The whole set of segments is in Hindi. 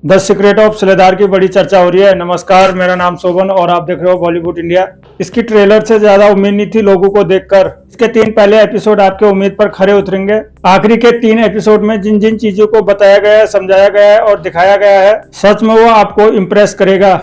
द सीक्रेट ऑफ सिलेदार की बड़ी चर्चा हो रही है। नमस्कार, मेरा नाम शोभन और आप देख रहे हो बॉलीवुड इंडिया। इसकी ट्रेलर से ज्यादा उम्मीद नहीं थी लोगों को देखकर। इसके 3 पहले एपिसोड आपके उम्मीद पर खरे उतरेंगे। आखिरी के 3 एपिसोड में जिन जिन चीजों को बताया गया है, समझाया गया है और दिखाया गया है, सच में वो आपको इम्प्रेस करेगा।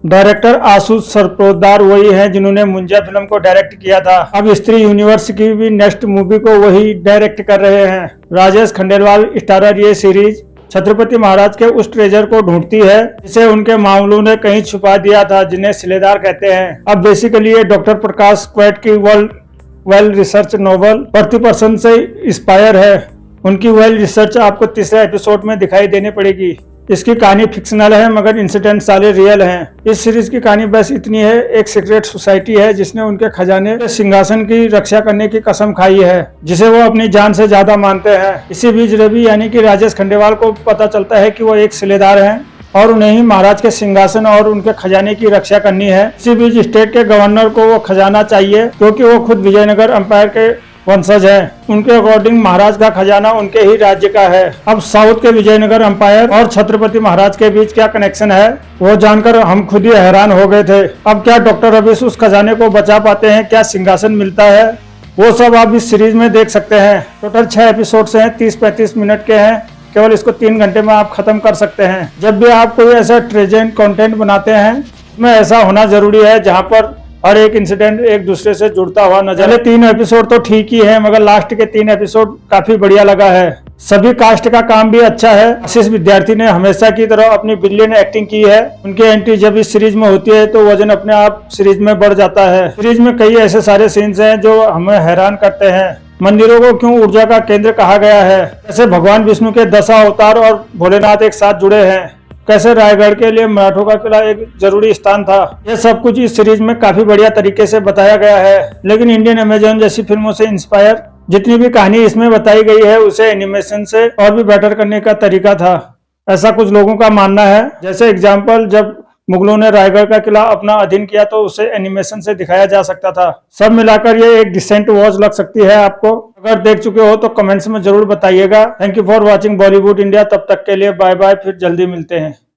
डायरेक्टर आशुष सरपोतदार वही हैं जिन्होंने मुंजा फिल्म को डायरेक्ट किया था। अब स्त्री यूनिवर्स की भी नेक्स्ट मूवी को वही डायरेक्ट कर रहे हैं। राजेश खंडेलवाल स्टारर ये सीरीज छत्रपति महाराज के उस ट्रेजर को ढूंढती है जिसे उनके मामलों ने कहीं छुपा दिया था, जिन्हें सिलेदार कहते हैं। अब बेसिकली ये डॉक्टर प्रकाश क्वैट की वेल रिसर्च नॉवल 40% से इंस्पायर है। उनकी वेल रिसर्च आपको तीसरे एपिसोड में दिखाई देने पड़ेगी। इसकी कहानी फिक्शनल है मगर इंसिडेंट सारे रियल हैं। इस सीरीज की कहानी बस इतनी है, एक सीक्रेट सोसाइटी है जिसने उनके खजाने सिंहासन की रक्षा करने की कसम खाई है, जिसे वो अपनी जान से ज्यादा मानते हैं। इसी बीच रवि यानी कि राजेश खंडेलवाल को पता चलता है कि वो एक सिलेदार हैं और उन्हें ही महाराज के सिंहासन और उनके खजाने की रक्षा करनी है। इसी बीच स्टेट के गवर्नर को वो खजाना चाहिए क्योंकि वो खुद विजयनगर एम्पायर के वंशज है। उनके अकॉर्डिंग महाराज का खजाना उनके ही राज्य का है। अब साउथ के विजयनगर एम्पायर और छत्रपति महाराज के बीच क्या कनेक्शन है वो जानकर हम खुद ही हैरान हो गए थे। अब क्या डॉक्टर रविश उस खजाने को बचा पाते हैं, क्या सिंहासन मिलता है, वो सब आप इस सीरीज में देख सकते हैं। टोटल 6 एपिसोड्स हैं, 30-35 मिनट के हैं। केवल इसको 3 घंटे में आप खत्म कर सकते हैं। जब भी आप कोई ऐसा ट्रेजेंट कंटेंट बनाते हैं उसमें ऐसा होना जरूरी है जहाँ पर हर एक इंसिडेंट एक दूसरे से जुड़ता हुआ नजर। पहले 3 एपिसोड तो ठीक ही है मगर लास्ट के 3 एपिसोड काफी बढ़िया लगा है। सभी कास्ट का काम भी अच्छा है। आशीष विद्यार्थी ने हमेशा की तरह अपनी ब्रिलियंट एक्टिंग की है। उनकी एंट्री जब इस सीरीज में होती है तो वजन अपने आप सीरीज में बढ़ जाता है। सीरीज में कई ऐसे सारे सीन्स हैं जो हमें हैरान करते हैं। मंदिरों को क्यों ऊर्जा का केंद्र कहा गया है, कैसे भगवान विष्णु के 10 अवतार और भोलेनाथ एक साथ जुड़े हैं, कैसे रायगढ़ के लिए मराठों का किला एक जरूरी स्थान था, यह सब कुछ इस सीरीज में काफी बढ़िया तरीके से बताया गया है। लेकिन इंडियन अमेजन जैसी फिल्मों से इंस्पायर जितनी भी कहानी इसमें बताई गई है उसे एनिमेशन से और भी बेटर करने का तरीका था, ऐसा कुछ लोगों का मानना है। जैसे एग्जाम्पल, जब मुगलों ने रायगढ़ का किला अपना अधीन किया तो उसे एनिमेशन से दिखाया जा सकता था। सब मिलाकर ये एक डिसेंट वॉच लग सकती है आपको। अगर देख चुके हो तो कमेंट्स में जरूर बताइएगा। Thank you for watching Bollywood India. तब तक के लिए बाय बाय, फिर जल्दी मिलते हैं।